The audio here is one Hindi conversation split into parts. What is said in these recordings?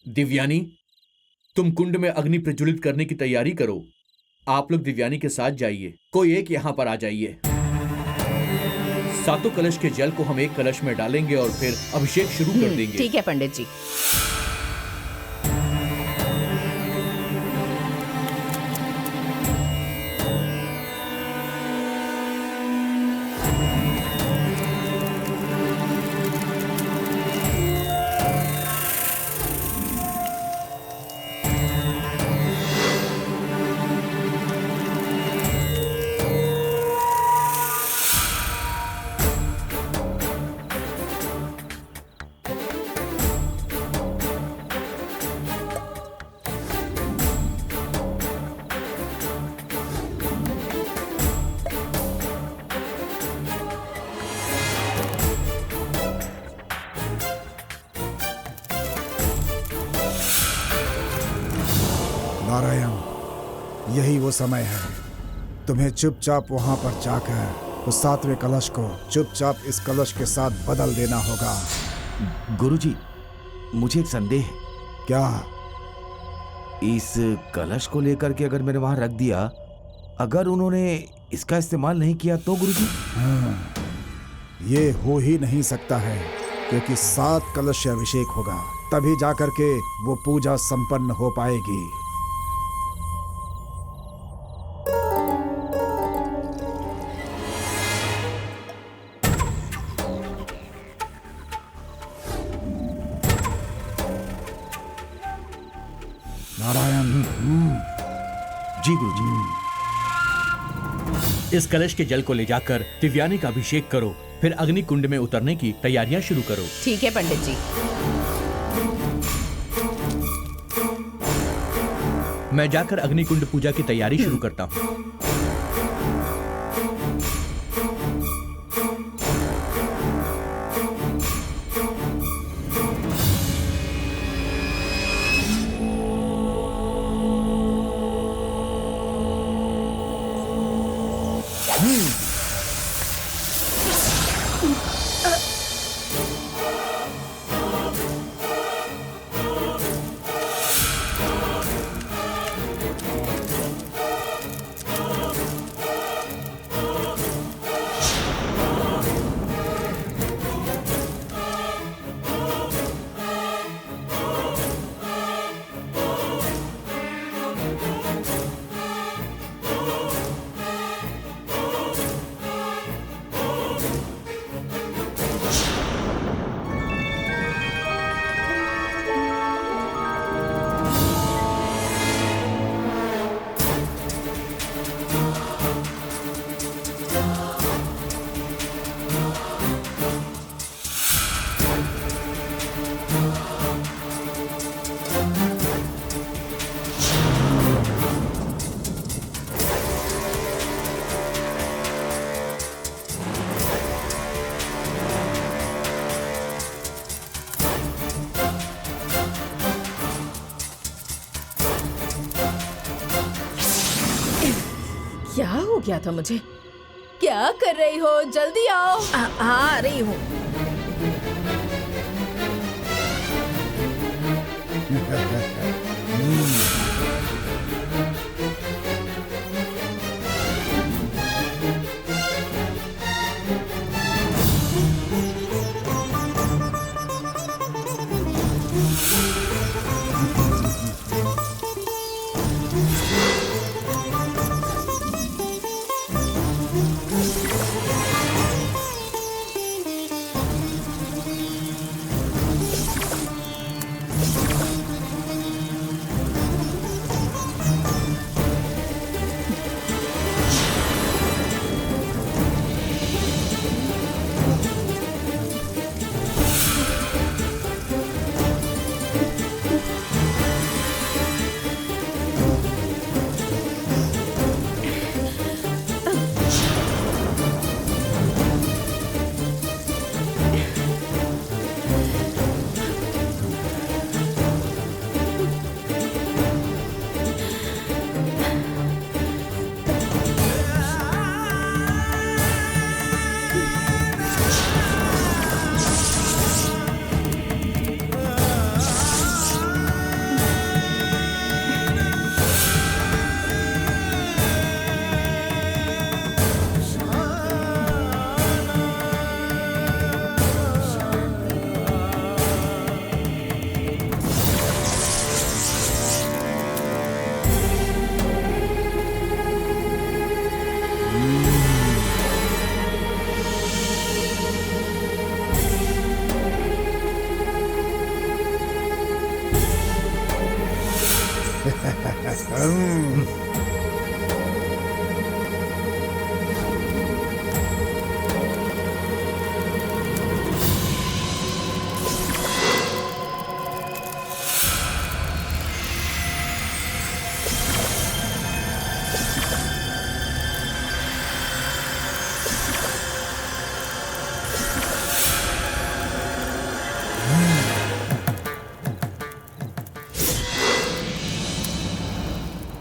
दिव्यानी, तुम कुंड में अग्नि प्रज्वलित करने की तैयारी करो। आप लोग दिव्यानी के साथ जाइए। कोई एक यहां पर आ जाइए। सातों कलश के जल को हम एक कलश में डालेंगे और फिर अभिषेक शुरू कर देंगे। ठीक है पंडित जी। नारायण, यही वो समय है। तुम्हें चुपचाप वहां पर जाकर उस सातवें कलश को चुपचाप इस कलश के साथ बदल देना होगा। गुरुजी, मुझे एक संदेह है। क्या? इस कलश को लेकर के अगर मैंने वहां रख दिया, अगर उन्होंने इसका इस्तेमाल नहीं किया तो गुरुजी? ये हो ही नहीं सकता है, क्योंकि 7 कलश से अभिषेक होगा, तभी जाकर के वो पूजा संपन्न हो पाएगी। नारायण। जी गुरुजी। इस कलश के जल को ले जाकर दिव्यानी का अभिषेक करो, फिर अग्नि कुंड में उतरने की तैयारियां शुरू करो। ठीक है पंडित जी। मैं जाकर अग्नि कुंड पूजा की तैयारी शुरू करता हूँ। क्या हो गया था मुझे? क्या कर रही हो? जल्दी आओ। आ रही हूँ।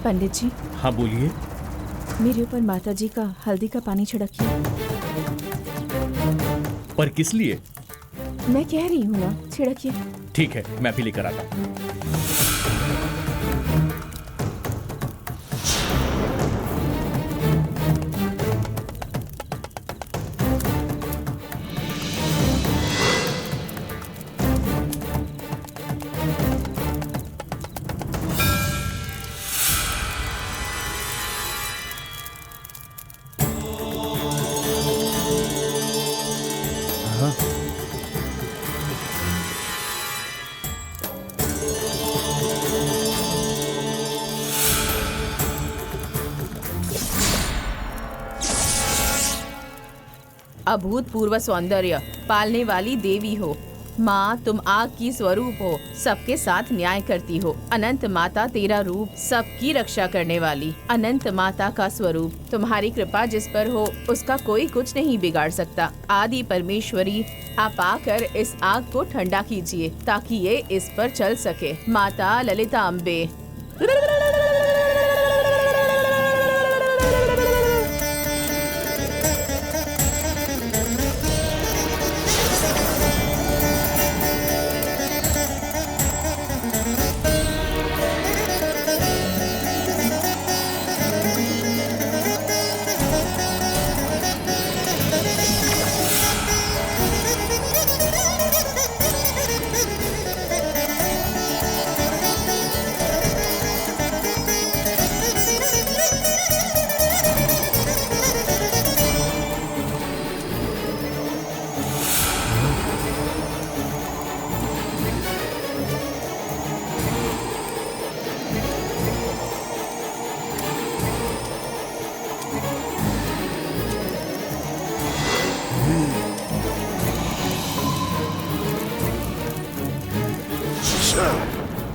पंडित जी, हाँ बोलिए। मेरे ऊपर माता जी का हल्दी का पानी छिड़किए। पर किस लिए? मैं कह रही हूँ ना, छिड़किए। ठीक है, मैं भी लेकर आता हूँ। अभूतपूर्व सौंदर्य पालने वाली देवी हो माँ, तुम आग की स्वरूप हो, सबके साथ न्याय करती हो। अनंत माता तेरा रूप, सबकी रक्षा करने वाली अनंत माता का स्वरूप। तुम्हारी कृपा जिस पर हो उसका कोई कुछ नहीं बिगाड़ सकता। आदि परमेश्वरी, आप आकर इस आग को ठंडा कीजिए ताकि ये इस पर चल सके। माता ललिता अम्बे।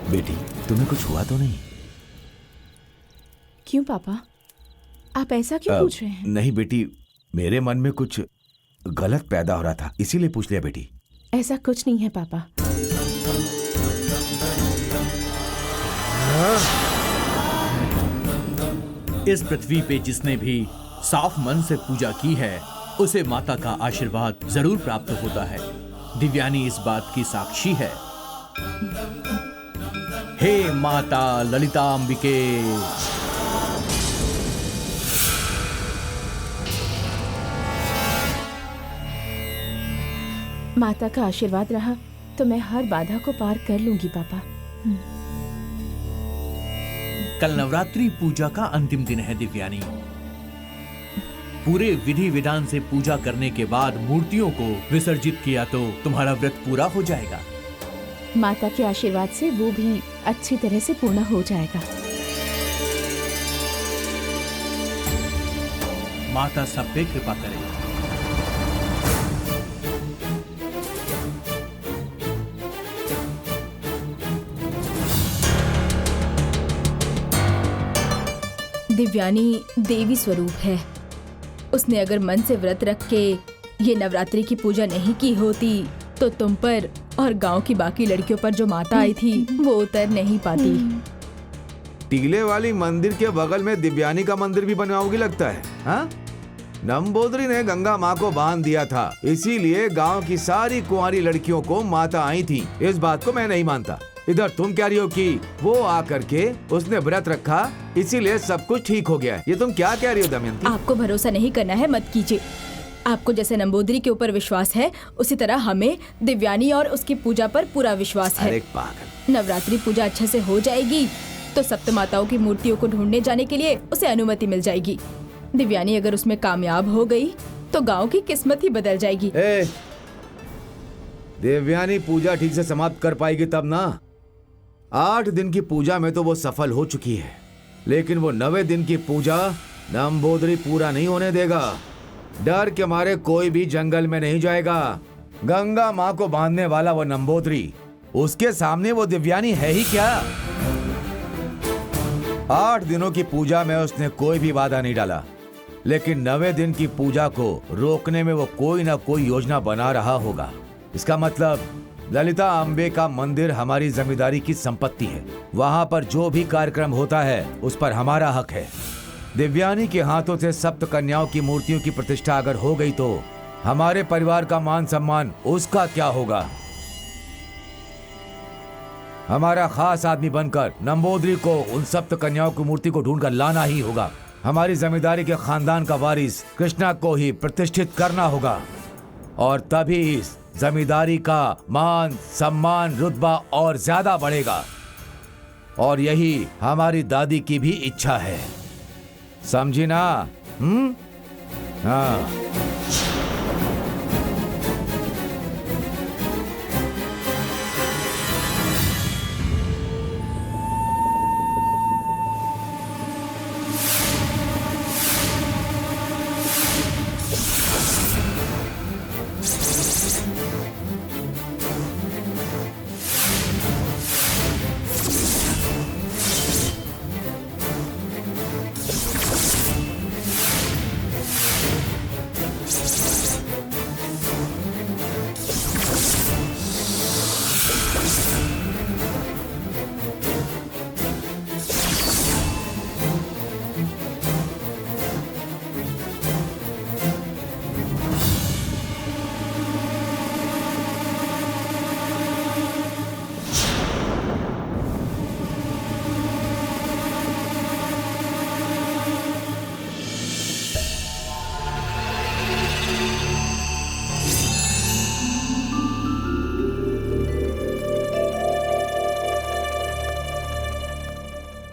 बेटी, तुम्हें कुछ हुआ तो नहीं? क्यों पापा, आप ऐसा क्यों पूछ रहे हैं? नहीं बेटी, मेरे मन में कुछ गलत पैदा हो रहा था, इसीलिए पूछ लिया बेटी। ऐसा कुछ नहीं है पापा। इस पृथ्वी पे जिसने भी साफ मन से पूजा की है उसे माता का आशीर्वाद जरूर प्राप्त होता है। दिव्यानी इस बात की साक्षी है। हे माता ललिता अंबिके। माता का आशीर्वाद रहा तो मैं हर बाधा को पार कर लूंगी पापा। कल नवरात्रि पूजा का अंतिम दिन है दिव्यानी। पूरे विधि विधान से पूजा करने के बाद मूर्तियों को विसर्जित किया तो तुम्हारा व्रत पूरा हो जाएगा। माता के आशीर्वाद से वो भी अच्छी तरह से पूर्ण हो जाएगा। माता सब पे कृपा करे। दिव्यानी देवी स्वरूप है। उसने अगर मन से व्रत रख के ये नवरात्रि की पूजा नहीं की होती तो तुम पर और गांव की बाकी लड़कियों पर जो माता आई थी वो उतर नहीं पाती। टीले वाली मंदिर के बगल में दिव्यानी का मंदिर भी बनवाओगी लगता है, हाँ? नंबोदरी ने गंगा माँ को बांध दिया था, इसीलिए गांव की सारी कुंवारी लड़कियों को माता आई थी। इस बात को मैं नहीं मानता। इधर तुम कह रही हो कि वो आकर के उसने व्रत रखा इसीलिए सब कुछ ठीक हो गया है। ये तुम क्या कह रही हो दमयंती? आपको भरोसा नहीं करना है मत कीजिए। आपको जैसे नंबोदरी के ऊपर विश्वास है उसी तरह हमें दिव्यानी और उसकी पूजा पर पूरा विश्वास है। अरे पागल। नवरात्रि पूजा अच्छे से हो जाएगी तो सप्त माताओं की मूर्तियों को ढूंढने जाने के लिए उसे अनुमति मिल जाएगी। दिव्यानी अगर उसमें कामयाब हो गई तो गांव की किस्मत ही बदल जाएगी। दिव्यानी पूजा ठीक से समाप्त कर पाएगी तब ना। 8 दिन की पूजा में तो वो सफल हो चुकी है। लेकिन वो 90 दिन की पूजा नंबोदरी पूरा नहीं होने देगा। डर के मारे कोई भी जंगल में नहीं जाएगा। गंगा माँ को बांधने वाला वो नंबोदरी, उसके सामने वो दिव्यानी है ही क्या। 8 दिनों की पूजा में उसने कोई भी वादा नहीं डाला, लेकिन 90 दिन की पूजा को रोकने में वो कोई ना कोई योजना बना रहा होगा। इसका मतलब ललिता अंबे का मंदिर हमारी जमींदारी की संपत्ति है। वहां पर जो भी कार्यक्रम होता है उस पर हमारा हक है। दिव्यानी के हाथों से सप्त कन्याओं की मूर्तियों की प्रतिष्ठा अगर हो गई तो हमारे परिवार का मान सम्मान उसका क्या होगा। हमारा खास आदमी बनकर नंबोदरी को उन सप्त कन्याओं की मूर्ति को ढूंढकर लाना ही होगा। हमारी जमींदारी के खानदान का वारिस कृष्णा को ही प्रतिष्ठित करना होगा, और तभी इस जमींदारी का मान सम्मान रुतबा और ज्यादा बढ़ेगा। और यही हमारी दादी की भी इच्छा है, समझी ना? हाँ।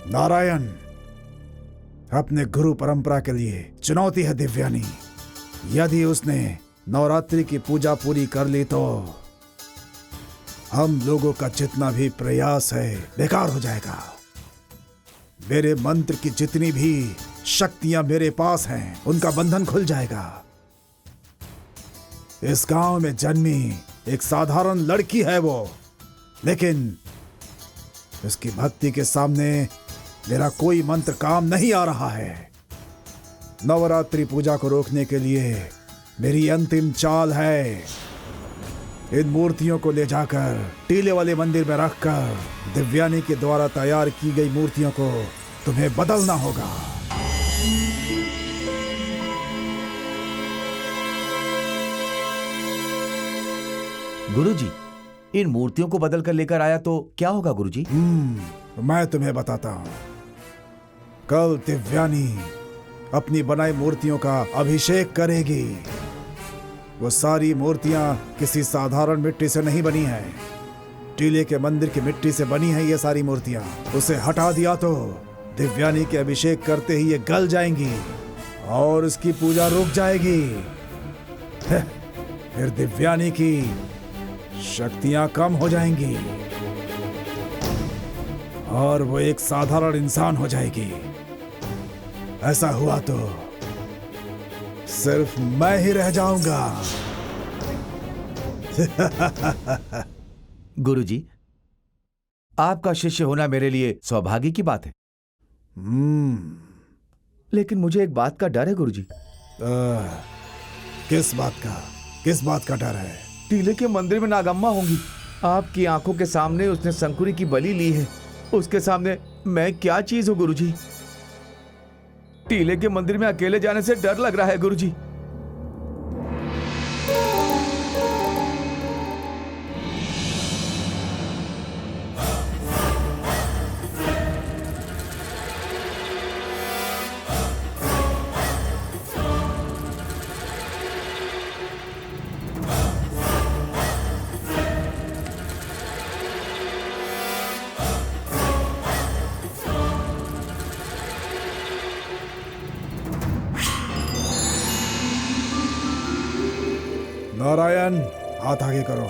नारायण, अपने गुरु परंपरा के लिए चुनौती है दिव्यानी। यदि उसने नवरात्रि की पूजा पूरी कर ली तो हम लोगों का जितना भी प्रयास है बेकार हो जाएगा। मेरे मंत्र की जितनी भी शक्तियां मेरे पास हैं उनका बंधन खुल जाएगा। इस गांव में जन्मी एक साधारण लड़की है वो, लेकिन उसकी भक्ति के सामने मेरा कोई मंत्र काम नहीं आ रहा है। नवरात्रि पूजा को रोकने के लिए मेरी अंतिम चाल है, इन मूर्तियों को ले जाकर टीले वाले मंदिर में रखकर दिव्यानी के द्वारा तैयार की गई मूर्तियों को तुम्हें बदलना होगा। गुरुजी, इन मूर्तियों को बदल कर लेकर आया तो क्या होगा गुरुजी? मैं तुम्हें बताता हूं। कल दिव्यानी अपनी बनाई मूर्तियों का अभिषेक करेगी। वो सारी मूर्तियां किसी साधारण मिट्टी से नहीं बनी हैं, टीले के मंदिर की मिट्टी से बनी है ये सारी मूर्तियां। उसे हटा दिया तो दिव्यानी के अभिषेक करते ही ये गल जाएंगी और उसकी पूजा रुक जाएगी। फिर दिव्यानी की शक्तियां कम हो जाएंगी और वो एक साधारण इंसान हो जाएगी। ऐसा हुआ तो सिर्फ मैं ही रह जाऊंगा। गुरुजी, आपका शिष्य होना मेरे लिए सौभाग्य की बात है। लेकिन मुझे एक बात का डर है गुरुजी। किस बात का डर है? टीले के मंदिर में नागम्मा होंगी। आपकी आंखों के सामने उसने शंकुरी की बलि ली है। उसके सामने मैं क्या चीज हूं गुरुजी? टीले के मंदिर में अकेले जाने से डर लग रहा है गुरुजी। नारायण, हाथ आगे करो।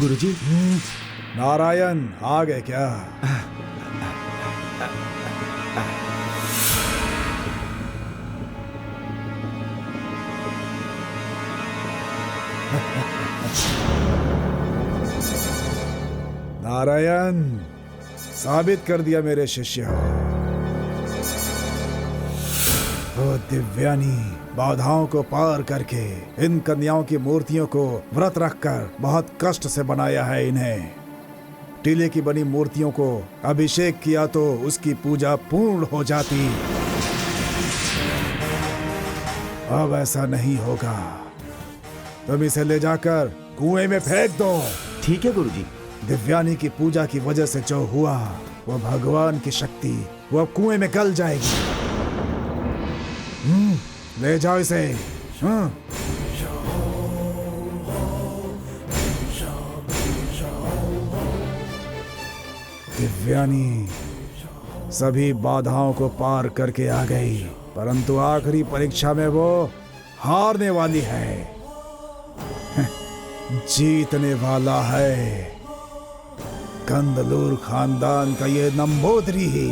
गुरुजी। नारायण आ गए क्या? नारायण, साबित कर दिया मेरे शिष्य। वो दिव्यानी बाधाओं को पार करके इन कन्याओं की मूर्तियों को व्रत रखकर बहुत कष्ट से बनाया है इन्हें। टीले की बनी मूर्तियों को अभिषेक किया तो उसकी पूजा पूर्ण हो जाती। अब ऐसा नहीं होगा। तुम इसे ले जाकर कुएं में फेंक दो। ठीक है गुरुजी। दिव्यानी की पूजा की वजह से जो हुआ वो भगवान की शक्ति वो अब कुएं में गल जाएगी। ले जाओ इसे। दिव्यानी सभी बाधाओं को पार करके आ गई, परंतु आखिरी परीक्षा में वो हारने वाली है। जीतने वाला है कंदलूर खानदान का ये नंबोदरी ही।